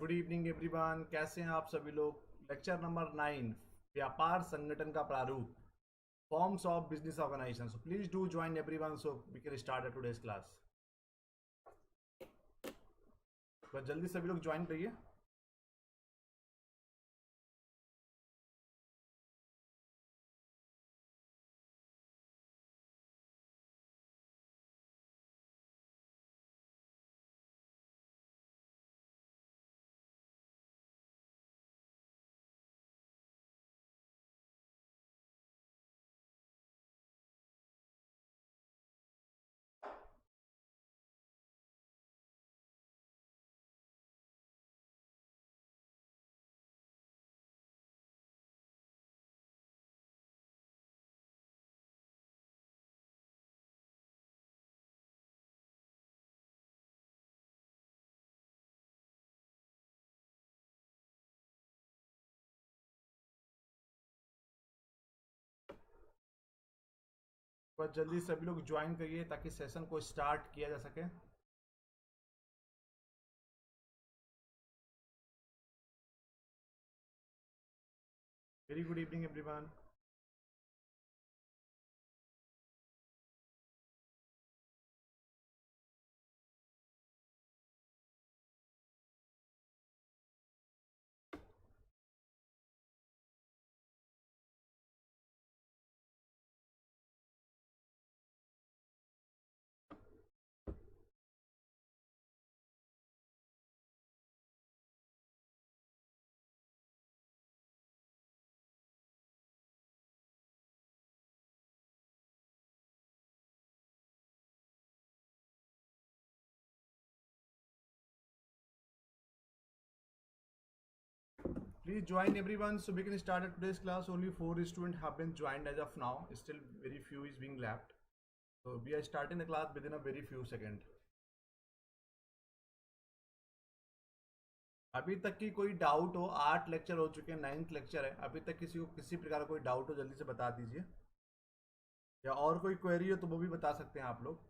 Good evening everyone, कैसे हैं आप सभी लोग। लेक्चर नंबर 9, व्यापार संगठन का प्रारूप, forms of business organisation. So please do join everyone so we can start today's class. बस जल्दी सभी लोग ज्वाइन करिए। बस जल्दी सभी लोग ज्वाइन करिए ताकि सेशन को स्टार्ट किया जा सके। Very good evening everyone. Please join everyone so we can start today's class. Only 4 students have been joined as of now. Still very few is being left. So we are starting the class within a very few seconds. अभी तक की कोई doubt हो, 8 lecture हो चुके हैं, 9th lecture है, अभी तक किसी को किसी प्रकार का कोई डाउट हो जल्दी से बता दीजिए, या और कोई क्वेरी हो तो वो भी बता सकते हैं आप लोग।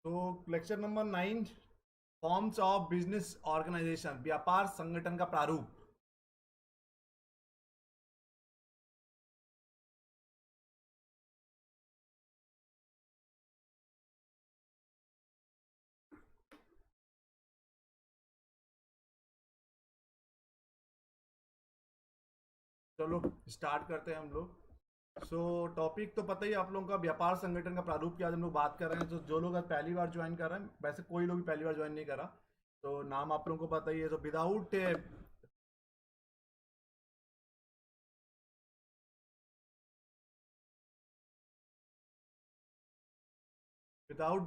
तो lecture number 9, forms of business organisation, व्यापार संगठन का प्रारूप। चलो स्टार्ट करते हैं हम लोग। सो टॉपिक तो पता ही आप लोगों का, व्यापार संगठन का प्रारूप की आज हम लोग बात कर रहे हैं। तो जो लोग आज पहली बार ज्वाइन कर रहे हैं, वैसे कोई लोग भी पहली बार ज्वाइन नहीं करा तो नाम आप लोगों को पता ही है। तो without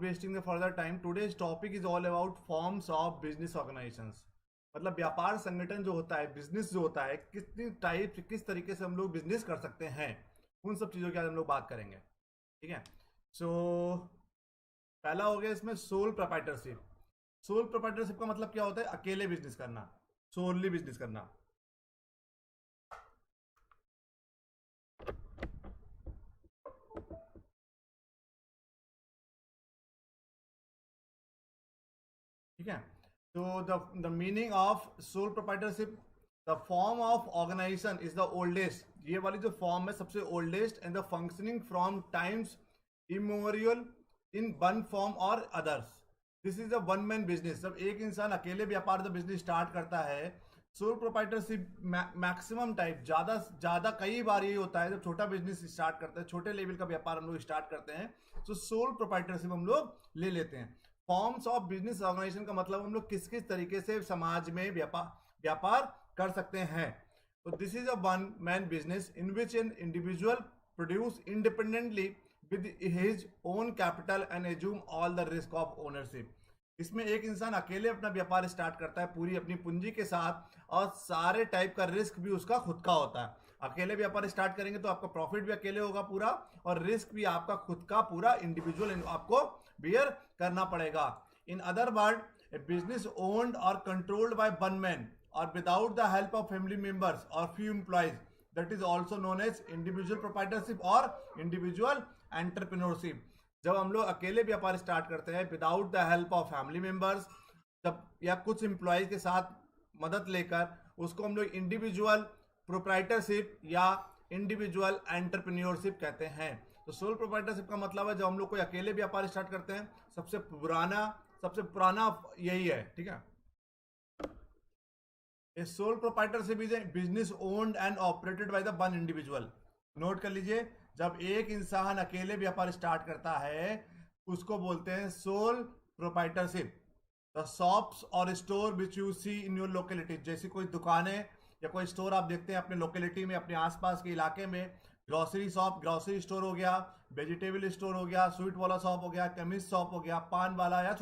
wasting the further time, today's topic is all about forms of business organisations. मतलब व्यापार संगठन जो होता है, बिजनेस जो होता है, कितनी टाइप किस तरीके से हम लोग बिजनेस कर सकते हैं, उन सब चीज़ों की आज हम लोग बात करेंगे। ठीक है। सो पहला हो गया इसमें सोल प्रोप्राइटरशिप। सोल प्रोप्राइटरशिप का मतलब क्या होता है? अकेले बिजनेस करना, सोलली बिजनेस करना। ठीक है। तो the meaning of sole proprietorship, the form of organisation is the oldest. ये वाली जो फॉर्म है सबसे oldest and the functioning from times immemorial in one form और others. This is a one man business. जब एक इंसान अकेले व्यापार जब बिजनेस स्टार्ट करता है, सोल प्रोप्राइटरशिप मैक्सिमम टाइप, ज़्यादा ज़्यादा कई बार ये होता है जब छोटा बिजनेस स्टार्ट करते हैं, छोटे लेवल का व्यापार हम लोग स्टार्ट करते हैं, तो सोल प्रोप्राइटरशिप हम लोग ले लेते हैं। फॉर्म्स ऑफ बिजनेस ऑर्गेनाइजेशन का मतलब हम लोग किस किस तरीके से समाज में व्यापार कर सकते हैं। तो this is a one man business in which an individual produce independently with his own capital and assume all the risk of ownership. इसमें एक इंसान अकेले अपना व्यापार स्टार्ट करता है पूरी अपनी पूंजी के साथ, और सारे टाइप का रिस्क भी उसका खुद का होता है। अकेले व्यापार स्टार्ट करेंगे तो आपका प्रॉफिट भी अकेले होगा पूरा, और रिस्क भी आपका खुद का पूरा इंडिविजुअल आपको बियर करना पड़ेगा। In other word, a business owned और कंट्रोल्ड बाय वन मैन और without the help of family members और few employees, that is also known as individual proprietorship और इंडिविजुअल एंटरप्रेन्योरशिप। जब हम लोग अकेले व्यापार स्टार्ट करते हैं without the help of family members, जब या कुछ एम्प्लॉयज के साथ मदद लेकर, उसको हम लोग इंडिविजुअल प्रोप्राइटरशिप या इंडिविजुअल एंटरप्रेन्योरशिप कहते हैं। तो सोल प्रोप्राइटरशिप का मतलब है जब हम लोग कोई अकेले व्यापार स्टार्ट करते हैं, सबसे पुराना यही है, ठीक है। A sole proprietorship is a business owned and operated by the one individual. Note कर लीजिए, जब एक इंसान अकेले व्यापार स्टार्ट करता है उसको बोलते हैं सोल प्रोप्राइटरशिप। द शॉप्स और store which you see in your locality, जैसी कोई दुकानें या कोई स्टोर आप देखते हैं अपने लोकेलिटी में, अपने आसपास के इलाके में, ग्रोसरी शॉप, ग्रोसरी स्टोर हो गया, वेजिटेबल स्टोर हो गया, स्वीट वाला शॉप हो गया, केमिस्ट शॉप हो गया, पान वाला या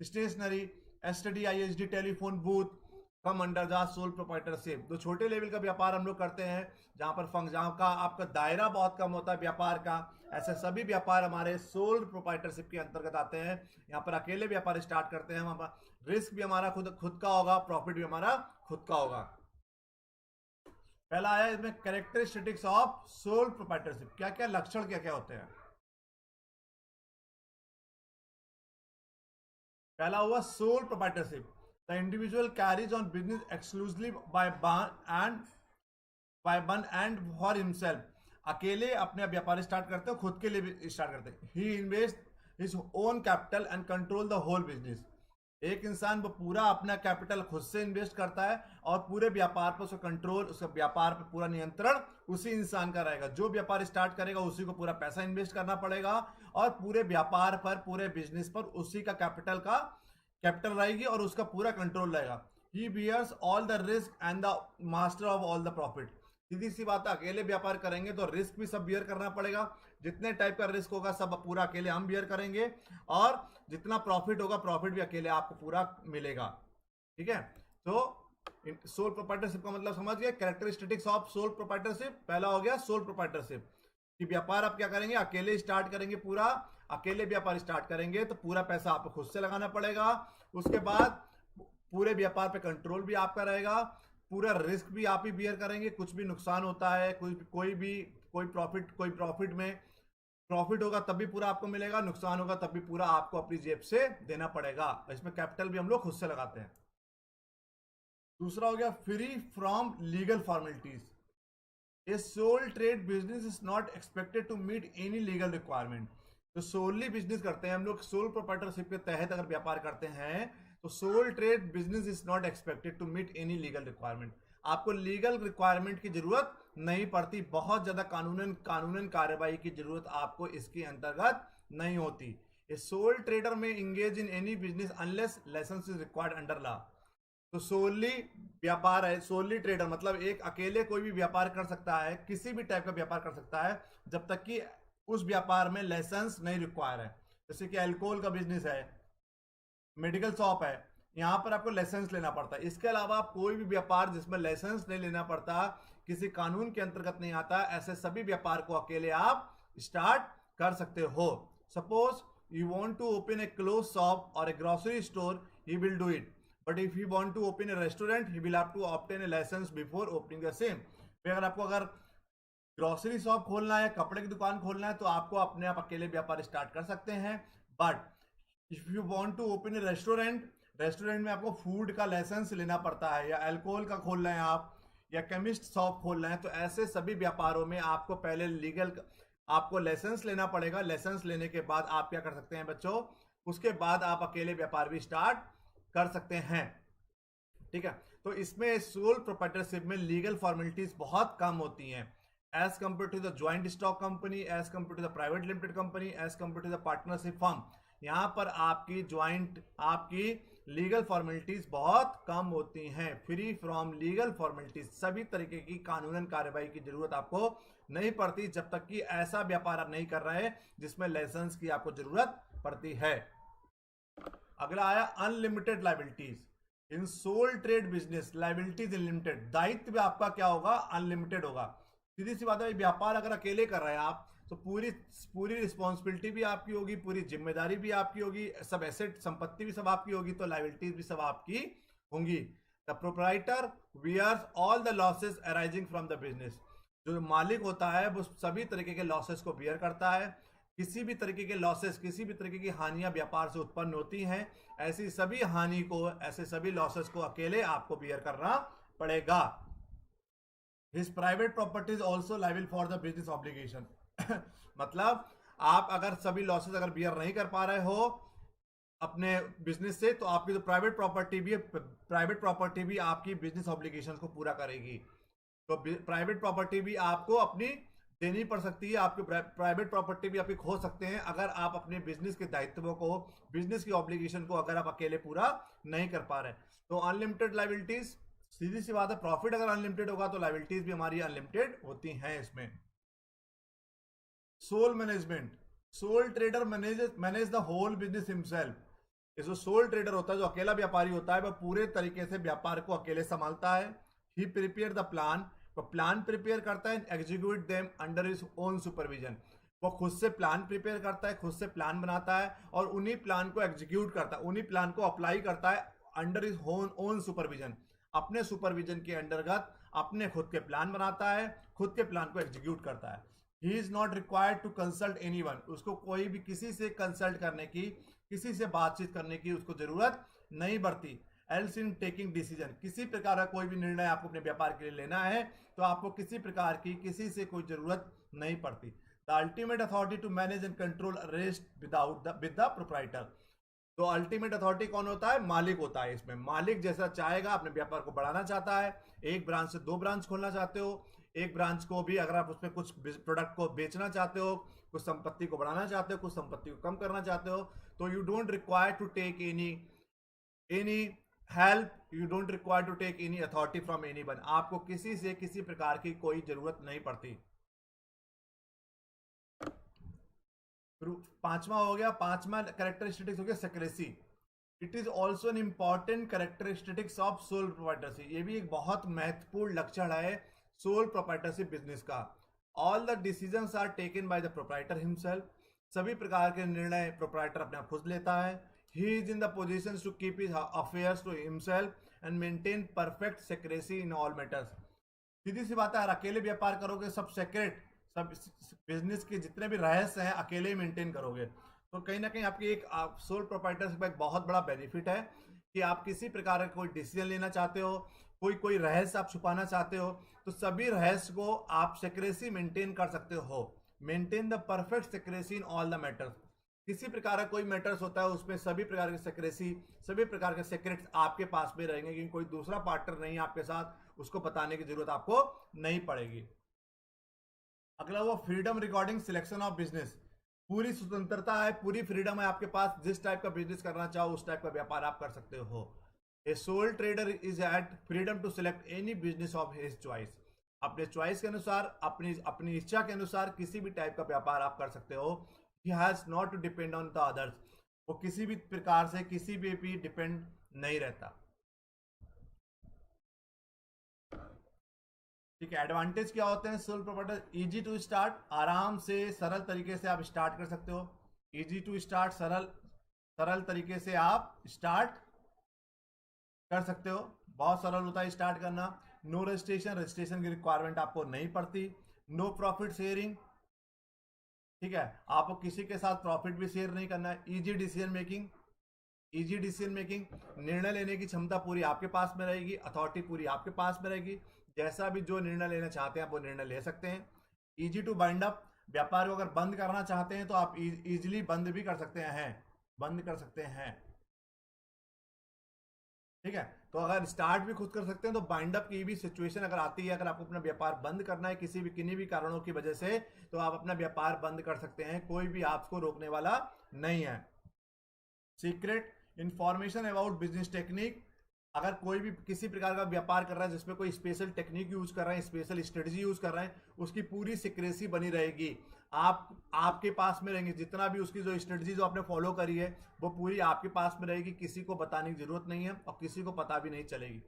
stationery, STD, ISD, telephone booth come under the sole proprietorship. जो छोटे लेवल का व्यापार हम लोग करते हैं, जहां पर जहां का आपका दायरा बहुत कम होता है व्यापार का, ऐसे सभी व्यापार हमारे सोल प्रोप्राइटरशिप के अंतर्गत आते हैं। यहाँ पर अकेले व्यापार स्टार्ट करते हैं हम, रिस्क भी हमारा खुद का होगा, प्रॉफिट भी हमारा खुद का होगा। पहला आया इसमें कैरेक्टरिस्टिक्स ऑफ सोल प्रोप्राइटरशिप, क्या क्या लक्षण क्या क्या होते हैं। पहला हुआ soul proprietorship, the individual carries on business exclusively by one and for himself. अकेले अपने व्यापार स्टार्ट करते हैं, खुद के लिए भी स्टार्ट करते हैं। He invest his own capital and control the whole business. एक इंसान वो पूरा अपना कैपिटल खुद से इन्वेस्ट करता है और पूरे व्यापार पर उसका कंट्रोल, उसका व्यापार पर पूरा नियंत्रण उसी इंसान का रहेगा। जो व्यापार स्टार्ट करेगा उसी को पूरा पैसा इन्वेस्ट करना पड़ेगा और पूरे व्यापार पर, पूरे बिजनेस पर उसी का कैपिटल रहेगी और उसका पूरा कंट्रोल रहेगा। He bears all the risk and the master of all the profit. सीधी सी बात है, अकेले व्यापार करेंगे तो रिस्क भी सब बियर करना पड़ेगा। जितने टाइप का रिस्क होगा सब पूरा अकेले हम बियर करेंगे, और जितना प्रॉफिट होगा प्रॉफिट भी अकेले आपको पूरा मिलेगा, ठीक है। तो सोल प्रोप्राइटरशिप का मतलब समझ गए। कैरेक्टरिस्टिक्स ऑफ सोल प्रोप्राइटरशिप, पहला हो गया सोल प्रोप्राइटरशिप कि व्यापार आप क्या करेंगे, अकेले स्टार्ट करेंगे, पूरा अकेले व्यापार स्टार्ट करेंगे तो पूरा पैसा आपको खुद से लगाना पड़ेगा। उसके बाद पूरे व्यापार पे कंट्रोल भी आपका रहेगा, पूरा रिस्क भी आप ही बियर करेंगे। कुछ भी नुकसान होता है, कोई प्रॉफिट में प्रॉफिट होगा तब भी पूरा आपको मिलेगा, नुकसान होगा तब भी पूरा आपको अपनी जेब से देना पड़ेगा। इसमें कैपिटल भी हम लोग खुद से लगाते हैं। दूसरा हो गया free from legal formalities. A sole trade business is not expected to meet any legal requirement. तो सोलली बिजनेस करते हैं हम लोग, सोल प्रोप्राइटरशिप के तहत अगर व्यापार करते हैं तो sole trade business is not expected to meet any legal requirement. आपको लीगल रिक्वायरमेंट की जरूरत नहीं पड़ती, बहुत ज्यादा कानूनन कार्रवाई की जरूरत आपको इसके अंतर्गत नहीं होती। A sole trader may engage in any business unless licence is required under law. तो सोलली व्यापार है, सोलली ट्रेडर मतलब एक अकेले कोई भी व्यापार कर सकता है, किसी भी टाइप का व्यापार कर सकता है जब तक कि उस व्यापार में लाइसेंस नहीं रिक्वायर है। जैसे कि अल्कोहल का बिजनेस है, मेडिकल शॉप है, यहाँ पर आपको लाइसेंस लेना पड़ता है। इसके अलावा आप कोई भी व्यापार जिसमें लाइसेंस नहीं लेना पड़ता, किसी कानून के अंतर्गत नहीं आता, ऐसे सभी व्यापार को अकेले आप स्टार्ट कर सकते हो। Suppose you want to open a cloth shop और a grocery store, he will do it, but if you want to open a restaurant he will have to obtain a licence before opening the same. अगर grocery shop खोलना है, कपड़े की दुकान खोलना है, तो आपको अपने आप अकेले व्यापार स्टार्ट कर सकते हैं। But if you want to open a restaurant में आपको फूड का लाइसेंस लेना पड़ता है, या अल्कोहल का खोलना है आप, या केमिस्ट शॉप खोलना है, तो ऐसे सभी व्यापारों में आपको पहले आपको लाइसेंस लेना पड़ेगा। लाइसेंस लेने के बाद आप क्या कर सकते हैं बच्चों, उसके बाद आप अकेले व्यापार भी स्टार्ट कर सकते हैं, ठीक है। तो इसमें सोल प्रोप्राइटरशिप में लीगल फॉर्मेलिटीज बहुत कम होती हैं as compare to the joint stock company, as compare to the private limited company, as compare to the partnership firm. यहाँ पर आपकी लीगल फॉर्मेलिटीज बहुत कम होती हैं। फ्री फ्रॉम लीगल फॉर्मेलिटीज, सभी तरीके की कानूनन कार्रवाई की जरूरत आपको नहीं पड़ती जब तक कि ऐसा व्यापार आप नहीं कर रहे जिसमें लाइसेंस की आपको जरूरत पड़ती है। अगला आया unlimited liabilities. In sole trade business liabilities unlimited, दायित्व आपका क्या होगा, अनलिमिटेड होगा। सीधी सी बात है, व्यापार अगर अकेले कर रहे हैं आप तो पूरी पूरी रिस्पॉन्सिबिलिटी भी आपकी होगी, पूरी जिम्मेदारी भी आपकी होगी, सब एसेट संपत्ति भी सब आपकी होगी, तो लायबिलिटीज भी सब आपकी होंगी। The proprietor bears all the losses arising from the business. जो मालिक होता है वो सभी तरीके के लॉसेस को बियर करता है। किसी भी तरीके के लॉसेस, किसी भी तरीके की हानियां व्यापार से उत्पन्न होती हैं, ऐसी सभी हानि को, ऐसे सभी लॉसेस को अकेले आपको बियर करना पड़ेगा। His private property is also liable for the business obligation। मतलब आप अगर सभी लॉसेस अगर बियर नहीं कर पा रहे हो अपने बिजनेस से, तो आपकी जो प्राइवेट प्रॉपर्टी भी आपकी बिजनेस ऑब्लिगेशन को पूरा करेगी। तो प्राइवेट प्रॉपर्टी भी आपको अपनी देनी पड़ सकती है, आपकी प्राइवेट प्रॉपर्टी भी आपकी खो सकते हैं अगर आप अपने बिजनेस के दायित्वों को, बिजनेस की ऑब्लिगेशन को अगर आप अकेले पूरा नहीं कर पा रहे। तो अनलिमिटेड लायबिलिटीज, सीधी सी बात है, प्रॉफिट अगर अनलिमिटेड होगा तो लायबिलिटीज भी हमारी अनलिमिटेड होती हैं इसमें। Sole management, sole trader manage the whole business himself. ये जो सोल ट्रेडर होता है, जो अकेला व्यापारी होता है, वह पूरे तरीके से व्यापार को अकेले संभालता है। ही प्रिपेयर द प्लान, वो प्लान प्रिपेयर करता है, execute them under his own supervision. वो खुद से प्लान प्रिपेयर करता है, खुद से प्लान बनाता है और उन्हीं प्लान को एग्जीक्यूट करता है, उन्हीं प्लान को अप्लाई करता है अंडर हिज ओन सुपरविजन। अपने सुपरविजन के अंतर्गत अपने खुद के प्लान बनाता है, खुद के प्लान को एग्जीक्यूट करता है। He is not required to consult anyone, उसको कोई भी किसी से कंसल्ट करने की, किसी से बातचीत करने की उसको जरूरत नहीं पड़ती। एल्स इन टेकिंग डिसीजन, किसी प्रकार का कोई भी निर्णय आपको अपने व्यापार के लिए लेना है तो आपको किसी प्रकार की किसी से कोई जरूरत नहीं पड़ती। The ultimate authority to manage and control rest with the proprietor. तो अल्टीमेट अथॉरिटी कौन होता है? मालिक होता है। इसमें मालिक जैसा चाहेगा, अपने व्यापार को बढ़ाना चाहता है, एक ब्रांच से 2 ब्रांच खोलना चाहते हो, एक ब्रांच को भी अगर आप उसमें कुछ प्रोडक्ट को बेचना चाहते हो, कुछ संपत्ति को बढ़ाना चाहते हो, कुछ संपत्ति को कम करना चाहते हो, तो you don't require to take any help, you don't require to take any authority from anyone. आपको किसी से किसी प्रकार की कोई जरूरत नहीं पड़ती। पांचवा हो गया, पांचवा कैरेक्टरिस्टिक्स हो गया secrecy. It is also an important characteristics of sole proprietorship. ये भी एक बहुत महत्वपूर्ण लक्षण है सोल प्रोप्राइटरशिप बिजनेस का। All the decisions are taken by the proprietor himself. सभी प्रकार के निर्णय प्रोप्राइटर अपने आप खुद लेता है। He is in the position to keep his affairs to himself and maintain perfect secrecy in all matters. सीधी सी बात है, अकेले व्यापार करोगे सब सेक्रेट, सब बिजनेस के जितने भी रहस्य हैं अकेले ही मेंटेन करोगे, तो कहीं ना कहीं आपकी एक सोल प्रोप्राइटरशिप का एक बहुत बड़ा बेनिफिट है कि आप किसी प्रकार का कोई डिसीजन लेना चाहते हो, कोई रहस्य आप छुपाना चाहते हो, तो सभी रहस्य को आप सेक्रेसी मेंटेन कर सकते हो। Maintain the perfect secrecy in all the matters. किसी प्रकार का कोई मैटर्स होता है उसमें सभी प्रकार की सेक्रेसी, सभी प्रकार के सेक्रेट्स आपके पास में रहेंगे, क्योंकि कोई दूसरा पार्टनर नहीं है आपके साथ, उसको बताने की जरूरत आपको नहीं पड़ेगी। अगला वो freedom regarding selection of business. पूरी स्वतंत्रता है, पूरी फ्रीडम है आपके पास, जिस टाइप का बिजनेस करना चाहो उस टाइप का व्यापार आप कर सकते हो। A sole trader is at freedom to select any business of his choice. अपने चॉइस के अनुसार, अपनी इच्छा के अनुसार किसी भी टाइप का व्यापार आप कर सकते हो। He has not to depend on the others. वो किसी भी प्रकार से किसी भी डिपेंड नहीं रहता। ठीक है, एडवांटेज क्या होते हैं sole proprietor? Easy to start, आराम से सरल तरीके से आप स्टार्ट कर सकते हो। इजी टू स्टार्ट, सरल तरीके से आप स्टार्ट कर सकते हो, बहुत सरल होता है स्टार्ट करना। नो रजिस्ट्रेशन की रिक्वायरमेंट आपको नहीं पड़ती। नो प्रॉफिट शेयरिंग, ठीक है, आपको किसी के साथ प्रॉफिट भी शेयर नहीं करना है। इजी डिसीजन मेकिंग, निर्णय लेने की क्षमता पूरी आपके पास में रहेगी, अथॉरिटी पूरी आपके पास में रहेगी, जैसा भी जो निर्णय लेना चाहते हैं आप वो निर्णय ले सकते हैं। इजी टू बाइंड अप, व्यापार को अगर बंद करना चाहते हैं तो आप इजीली बंद भी कर सकते हैं, ठीक है। तो अगर स्टार्ट भी खुद कर सकते हैं तो बाइंड अप की भी सिचुएशन अगर आती है, अगर आपको अपना व्यापार बंद करना है किन्हीं भी कारणों की वजह से, तो आप अपना व्यापार बंद कर सकते हैं, कोई भी आपको रोकने वाला नहीं है। Secret information about business technique, अगर कोई भी किसी प्रकार का व्यापार कर रहा है जिसमें कोई स्पेशल टेक्निक यूज कर रहा है, स्पेशल स्ट्रेटजी यूज कर रहा है, उसकी पूरी सिक्रेसी बनी रहेगी, आपके पास में रहेंगे। जितना भी उसकी जो स्ट्रेटजी जो आपने फॉलो करी है वो पूरी आपके पास में रहेगी, किसी को बताने की जरूरत नहीं है और किसी को पता भी नहीं चलेगी।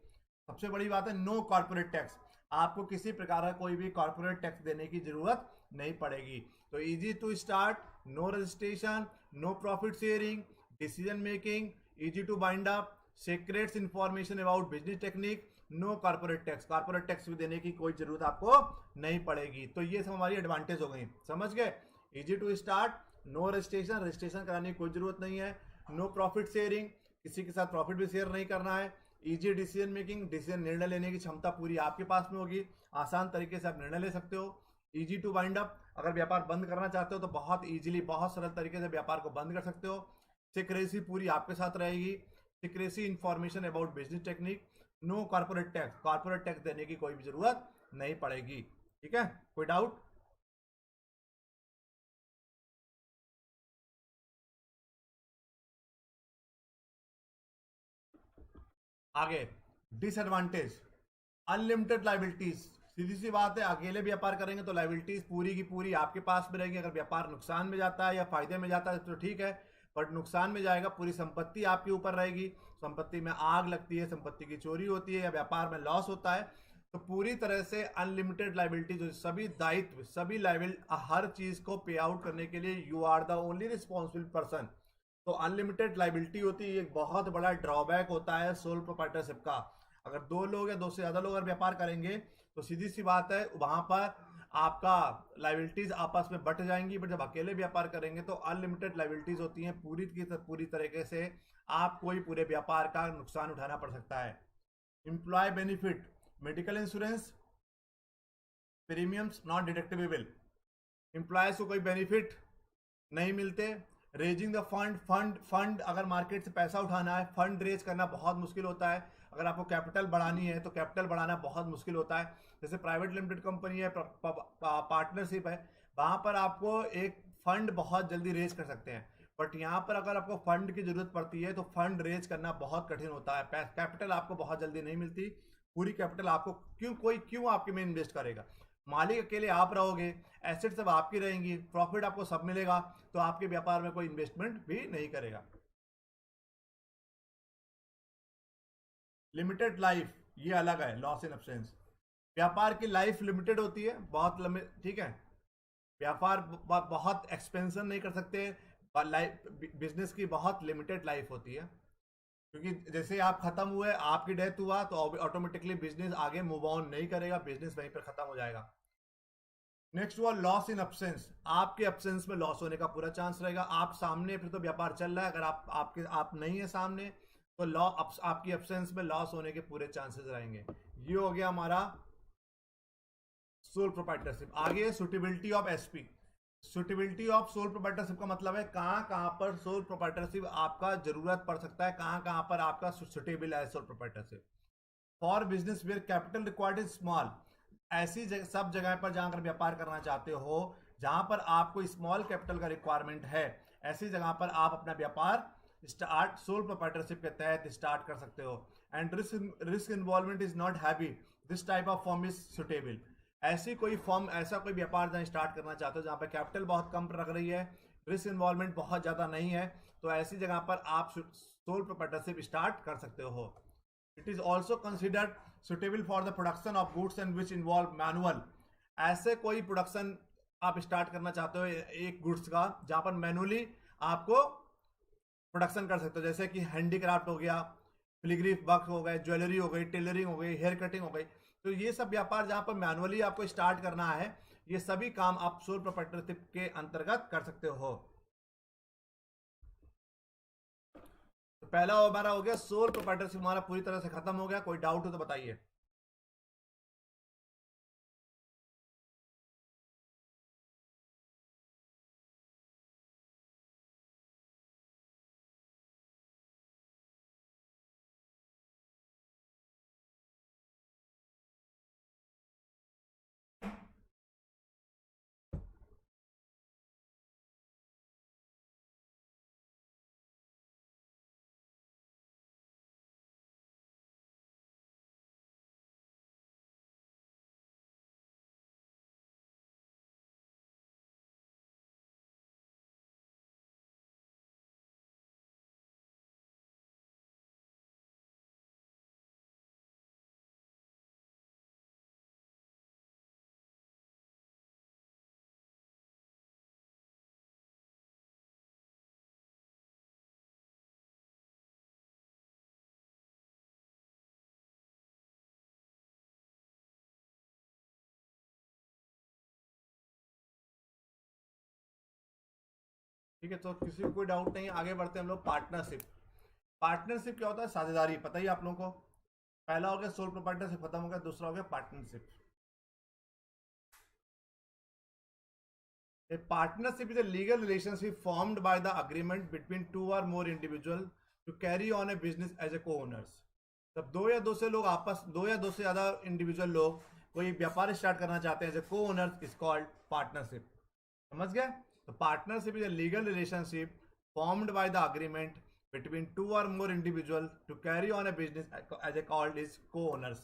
सबसे बड़ी बात है नो कॉर्पोरेट टैक्स। आपको किसी प्रकार का कोई भी कॉर्पोरेट टैक्स देने की जरूरत नहीं पड़ेगी। तो easy to start, no registration, no profit sharing, decision making, easy to wind up, secrets information about business technique, no corporate tax, corporate tax भी देने की कोई जरूरत आपको नहीं पड़ेगी। तो ये सब हमारी एडवांटेज हो गई, समझ गए। Easy to start, no registration, registration कराने की कोई जरूरत नहीं है, नो प्रॉफिट शेयरिंग, किसी के साथ प्रॉफिट भी शेयर नहीं करना है, इजी डिसीजन मेकिंग, डिसीजन निर्णय लेने की क्षमता पूरी आपके पास में होगी, आसान तरीके से आप निर्णय ले सकते हो। इजी टू वाइंड अप, अगर व्यापार बंद करना चाहते हो तो बहुत इजीली, बहुत सरल तरीके से व्यापार को बंद कर सकते हो। सिक्रेसी पूरी आपके साथ रहेगी, secrecy information about business technique, no corporate tax, corporate tax देने की कोई भी जरूरत नहीं पड़ेगी। ठीक है, कोई डाउट? आगे, डिसएडवांटेज, अनलिमिटेड लाइबिलिटीज। सीधी सी बात है, अकेले व्यापार करेंगे तो लाइबिलिटीज पूरी की पूरी आपके पास में रहेगी। अगर व्यापार नुकसान में जाता है या फायदे में जाता है तो ठीक है, बट नुकसान में जाएगा, पूरी संपत्ति आपके ऊपर रहेगी। संपत्ति में आग लगती है, संपत्ति की चोरी होती है या व्यापार में लॉस होता है, तो पूरी तरह से अनलिमिटेड लाइबिलिटी, जो सभी दायित्व, सभी लाइबिल, हर चीज को पे आउट करने के लिए you are the only responsible person. तो अनलिमिटेड लाइबिलिटी होती है, एक बहुत बड़ा ड्रॉबैक होता है सोल प्रोप्राइटरशिप का। अगर दो लोग या दो से ज्यादा लोग अगर व्यापार करेंगे तो सीधी सी बात है, वहां पर आपका लाइबिलिटीज आपस में बट जाएंगी। बट जब अकेले व्यापार करेंगे तो अनलिमिटेड लाइबिलिटीज होती हैं, पूरी की पूरी तरीके से आपको ही पूरे व्यापार का नुकसान उठाना पड़ सकता है। Employ benefit, medical insurance premiums not deductible, employees को कोई बेनिफिट नहीं मिलते। रेजिंग द फंड, फंड अगर मार्केट से पैसा उठाना है, फंड रेज करना बहुत मुश्किल होता है। अगर आपको कैपिटल बढ़ानी है तो कैपिटल बढ़ाना बहुत मुश्किल होता है। जैसे प्राइवेट लिमिटेड कंपनी है, पार्टनरशिप है, वहां पर आपको एक फंड बहुत जल्दी रेज कर सकते हैं। बट यहाँ पर अगर आपको फंड की जरूरत पड़ती है तो फंड रेज करना बहुत कठिन होता है, कैपिटल आपको बहुत जल्दी नहीं मिलती। पूरी कैपिटल आपको क्यों आपके में इन्वेस्ट करेगा? मालिक अकेले आप रहोगे, एसेट सब आपकी रहेंगी, प्रॉफिट आपको सब मिलेगा, तो आपके व्यापार में कोई इन्वेस्टमेंट भी नहीं करेगा। लिमिटेड लाइफ, ये अलग है, लॉस इन एब्सेंस। व्यापार की लाइफ लिमिटेड होती है, बहुत लंबे, ठीक है। व्यापार बहुत एक्सपेंशन नहीं कर सकते, बिजनेस की बहुत लिमिटेड लाइफ होती है। क्योंकि जैसे आप खत्म हुए, आपकी डेथ हुआ, तो ऑटोमेटिकली बिजनेस आगे मूव ऑन नहीं करेगा, बिजनेस वहीं पर खत्म हो जाएगा। नेक्स्ट हुआ लॉस इन एब्सेंस, आपके एब्सेंस में लॉस होने का पूरा चांस रहेगा। आप सामने फिर तो व्यापार चल रहा है, अगर आप नहीं है सामने तो आपकी एब्सेंस में लॉस होने के पूरे चांसेस रहेंगे। ये हो गया हमारा सोल प्रोप्राइटरशिप। आगे suitability of SP. Suitability of sole proprietorship का मतलब है कहां कहां पर सोल प्रोप्राइटरशिप आपका जरूरत पड़ सकता है, कहां कहां पर आपका सुटेबल है sole proprietorship. For business where capital required is small, ऐसी सब जगह पर जहां अगर व्यापार करना चाहते हो जहां पर आपको स्मॉल कैपिटल का रिक्वायरमेंट है, ऐसी जगह पर आप अपना व्यापार स्टार्ट सोल प्रोप्राइटरशिप के तहत स्टार्ट कर सकते हो। And risk involvement is not heavy, this type of form is suitable. ऐसी कोई फॉर्म, ऐसा कोई व्यापार जहां स्टार्ट करना चाहते हो जहां पर कैपिटल बहुत कम रख रही है, रिस्क इन्वॉल्वमेंट बहुत ज्यादा नहीं है, तो ऐसी जगह पर आप सोल प्रोप्राइटरशिप स्टार्ट कर सकते हो। It is also considered suitable for the production of goods and which involve manual. ऐसे कोई प्रोडक्शन आप स्टार्ट करना चाहते हो एक गुड्स का जहां पर मैनुअली आपको प्रोडक्शन कर सकते हो, जैसे कि हैंडीक्राफ्ट हो गया, फिलीग्री वर्क हो गए, ज्वेलरी हो गई, टेलरिंग हो गई, हेयर कटिंग हो गई। तो ये सब व्यापार जहां पर मैनुअली आपको स्टार्ट करना है, ये सभी काम आप सोल प्रोप्राइटरशिप के अंतर्गत कर सकते हो। तो पहला हमारा हो गया सोल प्रोप्राइटरशिप, हमारा पूरी तरह से खत्म हो गया। कोई डाउट हो तो बताइए। ठीक है, तो किसी को कोई डाउट नहीं, आगे बढ़ते हैं हम लोग। पार्टनरशिप। पार्टनरशिप क्या होता है? साझेदारी। पता ही आप लोगों को, पहला हो गया सोल प्रोप्राइटरशिप, खत्म हो गया, दूसरा हो गया partnership. A partnership is a legal relationship formed by the agreement between two or more individuals to carry on a business as a co-owners. जब दो या दो से ज्यादा इंडिविजुअल लोग कोई व्यापार स्टार्ट करना चाहते हैं एज ए को ओनर्स, इज कॉल्ड पार्टनरशिप। समझ गए? तो partnership is a legal relationship formed by the agreement between two or more individuals to carry on a business as a called is co-owners.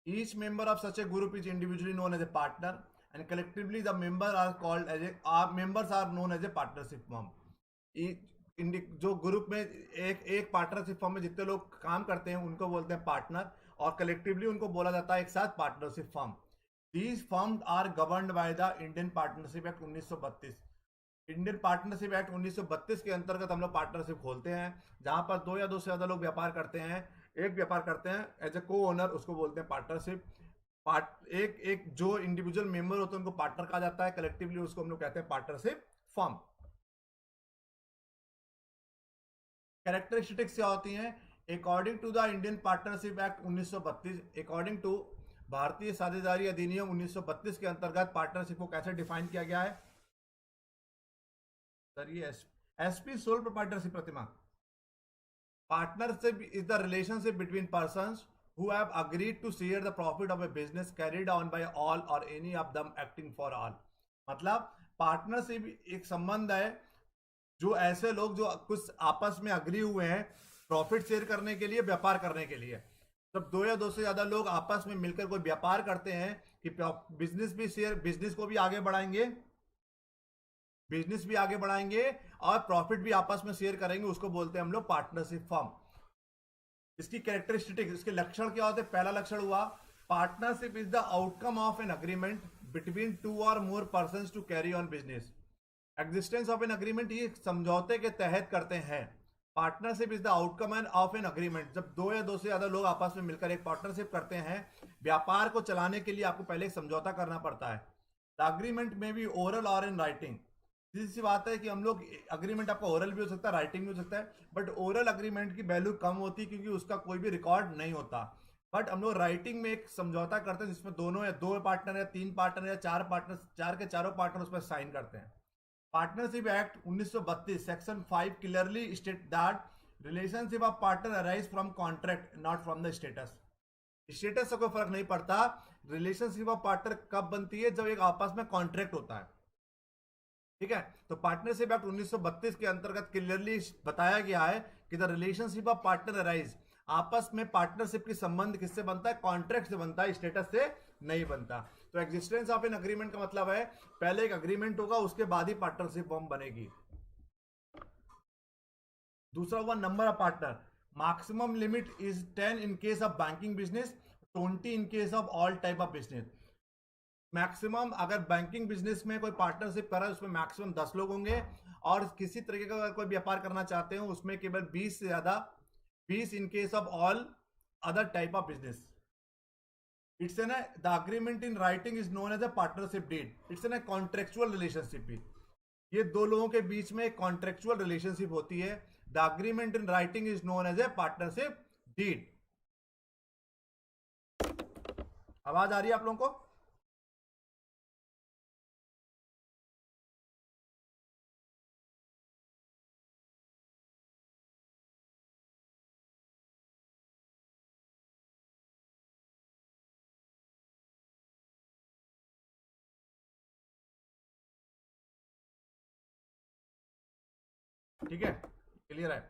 Each member of such a group is individually known as a partner, and collectively the members are called as members are known as a partnership firm. जो group में एक partnership firm में जितने लोग काम करते हैं उनको बोलते हैं पार्टनर, और कलेक्टिवली उनको बोला जाता है एक साथ partnership firm. These firms are governed by the Indian Partnership Act 1932। Indian Partnership Act 1932 के अंतर्गत हम लोग पार्टनरशिप खोलते हैं, जहां पर दो या दो से ज्यादा लोग व्यापार करते हैं, एक व्यापार करते हैं एज ए को ओनर, उसको बोलते हैं पार्टनरशिप। एक जो इंडिविजुअल मेंबर होते हैं उनको पार्टनर कहा जाता है, कलेक्टिवली उसको हम लोग कहते हैं पार्टनरशिप फर्म। कैरेक्टरिस्टिक्स क्या होती हैं? According to the Indian Partnership Act 1932, according to भारतीय साझेदारी अधिनियम 1932 के अंतर्गत पार्टनरशिप को कैसे डिफाइन किया गया है? सर ये SP sole proprietorship Pratima. Partnership is the relationship between persons who have agreed to share the profit of a business carried on by all or any of them acting for all। मतलब partnership एक संबंध है जो ऐसे लोग जो कुछ आपस में अग्री हुए हैं प्रॉफिट शेयर करने के लिए, व्यापार करने के लिए। जब दो या दो से ज्यादा लोग आपस में मिलकर कोई व्यापार करते हैं कि बिजनेस को भी आगे बढ़ाएंगे और प्रॉफिट भी आपस में शेयर करेंगे, उसको बोलते हैं हम लोग पार्टनरशिप फर्म। इसकी कैरेक्टरिस्टिक, इसके लक्षण क्या होते हैं? पहला लक्षण हुआ partnership is the outcome of an agreement between two और more persons to carry on business. Existence of an agreement, ये समझौते के तहत करते हैं। Partnership is the outcome of an agreement, जब दो या दो से ज्यादा लोग आपस में मिलकर एक पार्टनरशिप करते हैं, व्यापार को चलाने के लिए आपको पहले एक समझौता करना पड़ता है। द अग्रीमेंट में भी ओरल और इन राइटिंग। सीधी सी बात है कि हम लोग अग्रीमेंट आपका ओरल भी हो सकता है, राइटिंग भी हो सकता है, बट ओरल अग्रीमेंट की वैल्यू कम होती है क्योंकि उसका कोई भी रिकॉर्ड नहीं होता। बट हम लोग राइटिंग में एक समझौता करते हैं जिसमें दोनों या दो पार्टनर या तीन पार्टनर या चार के चारों पार्टनर उस पर साइन करते हैं। Partnership Act 1932 section 5 clearly state that relationship of partner arise from contract not from the status. Status से कोई फर्क नहीं पड़ता, रिलेशनशिप ऑफ पार्टनर कब बनती है? जब एक आपस में कॉन्ट्रैक्ट होता है। ठीक है, तो पार्टनरशिप एक्ट 1932 के अंतर्गत क्लियरली बताया गया है कि the relationship of partner arise, आपस में पार्टनरशिप की संबंध किससे बनता है? कॉन्ट्रैक्ट से बनता है, स्टेटस से नहीं बनता। तो एग्जिस्टेंस ऑफ एन अग्रीमेंट का मतलब है पहले एक अग्रीमेंट होगा, उसके बाद ही पार्टनरशिप फॉर्म बनेगी। दूसरा हुआ number of partner. Maximum limit is 10 in case of banking business, 20 in case of all type of business. Maximum अगर बैंकिंग बिजनेस में कोई पार्टनरशिप कर रहा है उसमें मैक्सिमम 10 लोग होंगे, और किसी तरीके का अगर कोई व्यापार करना चाहते हो उसमें केवल 20 से ज्यादा, 20 in case of all other type of business. It's an the agreement in writing is known as a partnership deed. It's an contractual relationship भी, ये दो लोगों के बीच में एक कॉन्ट्रेक्चुअल रिलेशनशिप होती है। The agreement in writing is known as a partnership deed. आवाज आ रही है आप लोगों को? ठीक है, क्लियर है?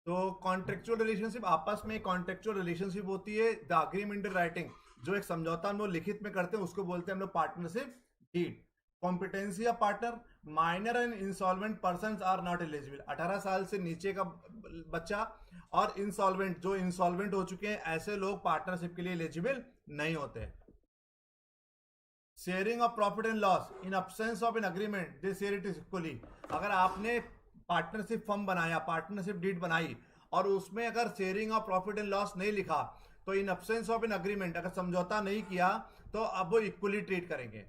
तो कॉन्ट्रेक्चुअल रिलेशनशिप, आपस में कॉन्ट्रेक्चुअल रिलेशनशिप होती है। द अग्रीमेंट इन राइटिंग, जो एक समझौता हम लोग लिखित में करते हैं उसको बोलते हैं हम लोग partnership deed. Competency of partner, minor and insolvent persons are not eligible. 18 साल से नीचे का बच्चा और इंसॉल्वेंट, जो इंसॉल्वेंट हो चुके हैं, ऐसे लोग पार्टनरशिप के लिए एलिजिबल नहीं होते। Sharing of profit and loss in absence of an agreement they share it equally. अगर आपने पार्टनरशिप फर्म बनाया, पार्टनरशिप डीड बनाई, और उसमें अगर sharing of profit and loss नहीं लिखा, तो in absence of an agreement, अगर समझौता नहीं किया तो अब वो इक्वली ट्रीट करेंगे।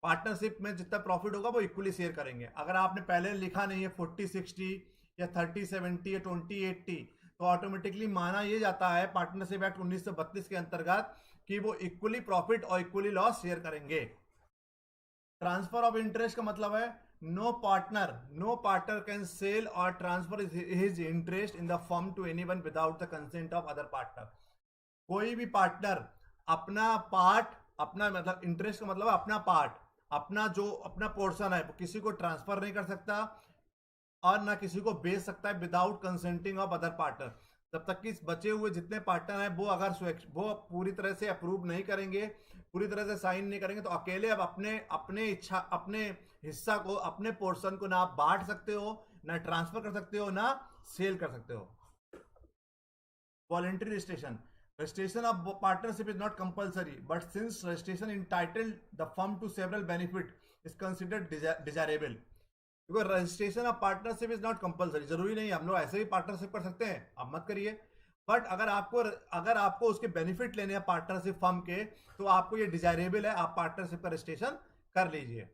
पार्टनरशिप में जितना प्रॉफिट होगा वो इक्वली शेयर करेंगे। अगर आपने पहले लिखा नहीं है 40-60 या 30-70 या 20-80, तो ऑटोमेटिकली माना ये जाता है पार्टनरशिप एक्ट 1932 के अंतर्गत कि वो इक्वली प्रॉफिट और इक्वली लॉस शेयर करेंगे। ट्रांसफर ऑफ इंटरेस्ट का मतलब है नो पार्टनर कैन सेल और transfer his interest in the firm to anyone without the consent of other partner. कोई भी पार्टनर अपना पार्ट, अपना मतलब इंटरेस्ट का मतलब अपना पार्ट, अपना पोर्शन है वो किसी को ट्रांसफर नहीं कर सकता और ना किसी को बेच सकता है without consenting of other partner. तब तक कि बचे हुए जितने पार्टनर हैं वो अगर वो पूरी तरह से अप्रूव नहीं करेंगे, पूरी तरह से साइन नहीं करेंगे, तो अकेले अब अपने हिस्सा को, अपने पोर्शन को ना आप बांट सकते हो, ना ट्रांसफर कर सकते हो, ना सेल कर सकते हो। Voluntary registration of partnership is not compulsory, but since registration entitled the firm to several benefit is considered desirable। because registration of partnership is not compulsory, जरूरी नहीं हम लोग ऐसे भी पार्टनरशिप कर सकते हैं, आप मत करिए। बट अगर आपको उसके बेनिफिट लेने हैं पार्टनरशिप फर्म के, तो आपको ये डिजायरेबल है, आप पार्टनरशिप का रजिस्ट्रेशन कर लीजिए,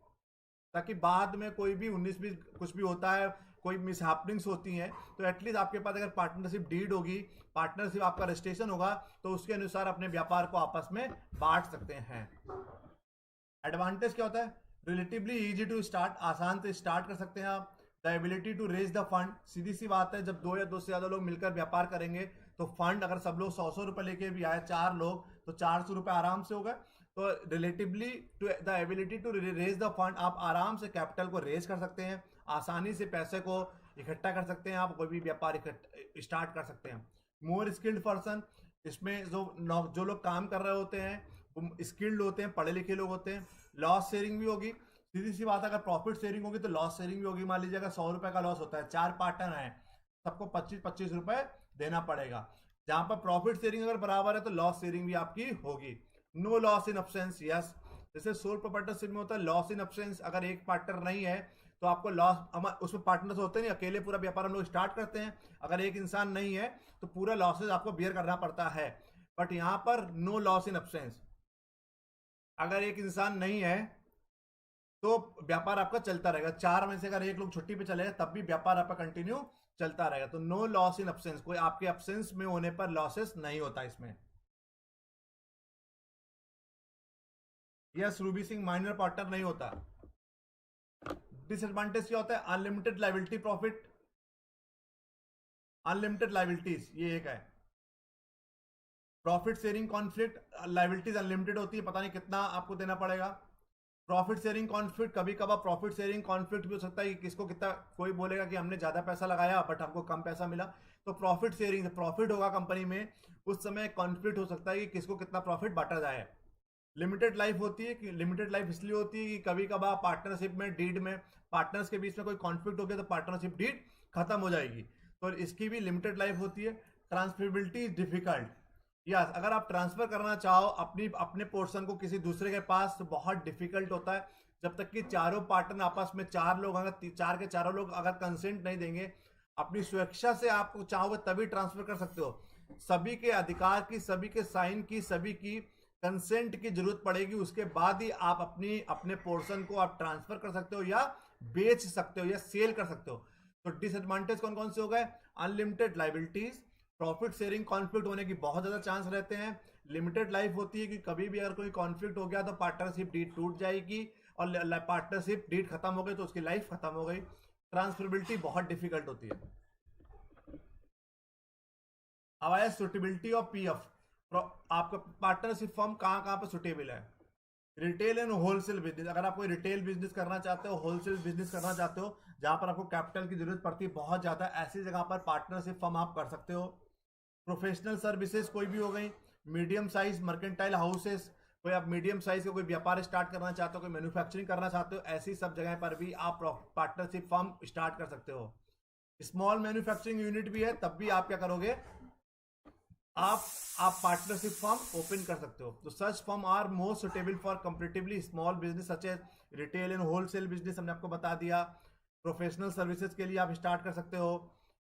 ताकि बाद में कोई भी 19-20 कुछ भी होता है, कोई मिसहैपनिंग्स होती हैं, तो एटलीस्ट आपके पास अगर पार्टनरशिप डीड होगी, पार्टनरशिप आपका रजिस्ट्रेशन होगा, तो उसके अनुसार अपने व्यापार को आपस में बांट सकते हैं। एडवांटेज क्या होता है? रिलेटिवली इजी टू स्टार्ट, आसान से स्टार्ट कर सकते हैं आप। The ability to raise the fund, सीधी सी बात है, जब 2 या 2 से ज्यादा लोग मिलकर व्यापार करेंगे तो फंड, अगर सब लोग 100 रुपए लेके भी आए 4 लोग, तो 400 रुपए आराम से होगा। तो relatively to the ability to raise the fund, आप आराम से कैपिटल को रेज कर सकते हैं, आसानी से पैसे को इकट्ठा कर सकते हैं, आप कोई भी व्यापार स्टार्ट कर सकते हैं। मोर स्किल्ड पर्सन, इसमें जो लोग काम कर रहे होते हैं वो स्किल्ड होते हैं, पढ़े लिखे लोग होते हैं। लॉस शेयरिंग भी होगी, सीधी सी बात है, अगर प्रॉफिट शेयरिंग होगी तो लॉस शेयरिंग भी होगी। मान लीजिए अगर 100 रुपए का लॉस होता है, 4 पार्टनर हैं, सबको 25-25 रुपए देना पड़ेगा। जहां पर प्रॉफिट शेयरिंग अगर बराबर है तो लॉस शेयरिंग भी आपकी होगी। No loss in absence, yes, जैसे सोल प्रोप्राइटरशिप में होता है लॉस इन एब्सेंस, अगर एक पार्टनर नहीं है तो आपको लॉस, उसमें पार्टनर्स होते नहीं, अकेले पूरा व्यापार हम लोग स्टार्ट करते हैं, अगर एक इंसान नहीं है तो पूरा लॉसेज आपको बियर करना पड़ता है। बट यहां पर नो लॉस इन एब्सेंस, अगर एक इंसान नहीं है तो व्यापार आपका चलता रहेगा। 4 में से अगर एक लोग छुट्टी पे चले तब भी व्यापार आपका कंटिन्यू चलता रहेगा। तो नो लॉस इन एब्सेंस, कोई आपके एब्सेंस में होने पर लॉसेस नहीं होता इसमें। Yes, Ruby Singh minor partner नहीं होता। डिसएडवांटेज क्या होता है? Unlimited liability profit, unlimited liabilities, ये एक है। Profit sharing conflict, liabilities unlimited होती है, पता नहीं कितना आपको देना पड़ेगा। प्रॉफिट शेयरिंग कॉन्फ्लिक्ट, कभी कभार प्रॉफिट शेयरिंग कॉन्फ्लिक्ट भी हो सकता है कि किसको कितना, कोई बोलेगा कि हमने ज्यादा पैसा लगाया बट हमको कम पैसा मिला, तो प्रॉफिट शेयरिंग, प्रॉफिट होगा कंपनी में, उस समय कॉन्फ्लिक्ट हो सकता है कि किसको कितना प्रॉफिट बांटा जाए। लिमिटेड लाइफ होती है, कि लिमिटेड लाइफ इसलिए होती है कि कभी कभार पार्टनरशिप में, डीड में, पार्टनर्स के बीच में कोई कॉन्फ्लिक्ट हो गया तो पार्टनरशिप डीड खत्म हो जाएगी, तो इसकी भी लिमिटेड लाइफ होती है। ट्रांसफरेबिलिटी इज डिफिकल्ट, यस, अगर आप ट्रांसफर करना चाहो अपने पोर्शन को किसी दूसरे के पास तो बहुत डिफिकल्ट होता है, जब तक कि चारों पार्टनर आपस में, 4 लोग अगर 4 के चारों लोग अगर कंसेंट नहीं देंगे, अपनी स्वेच्छा से आप चाहोगे तभी ट्रांसफर कर सकते हो। सभी के अधिकार की, सभी के साइन की, सभी की कंसेंट की जरूरत पड़ेगी, उसके बाद ही आप अपने पोर्शन को आप ट्रांसफर कर सकते हो या बेच सकते हो या सेल कर सकते हो। तो डिसएडवांटेज कौन कौन से हो गए? Unlimited liabilities, profit sharing conflict होने की बहुत ज्यादा चांस रहते हैं, लिमिटेड लाइफ होती है कि कभी भी अगर कोई कॉन्फ्लिक्ट हो गया तो पार्टनरशिप डीड टूट जाएगी, और पार्टनरशिप डीड खत्म हो गई तो उसकी लाइफ खत्म हो गई। ट्रांसफरेबिलिटी बहुत डिफिकल्ट होती है। अब आया सुटेबिलिटी ऑफ पीएफ, आपका पार्टनरशिप फर्म कहां कहां पर सुटेबल है? रिटेल एंड होलसेल बिजनेस, अगर आप कोई रिटेल बिजनेस करना चाहते हो, होलसेल बिजनेस करना चाहते हो, जहां पर आपको कैपिटल की जरूरत पड़ती है बहुत ज्यादा, ऐसी जगह पर पार्टनरशिप फर्म आप कर सकते हो। प्रोफेशनल सर्विसेज कोई भी हो गई, मीडियम साइज मर्केंटाइल हाउसेस, कोई आप मीडियम साइज का कोई व्यापार स्टार्ट करना चाहते हो, कोई मैन्युफैक्चरिंग करना चाहते हो, ऐसी सब जगह पर भी आप पार्टनरशिप फर्म स्टार्ट कर सकते हो। स्मॉल मैन्युफैक्चरिंग यूनिट भी है, तब भी आप क्या करोगे? आप पार्टनरशिप फर्म ओपन कर सकते हो। तो such firm are more suitable for comparatively small business such as retail and wholesale business, हमने आपको बता दिया। प्रोफेशनल सर्विसेज के लिए आप स्टार्ट कर सकते हो।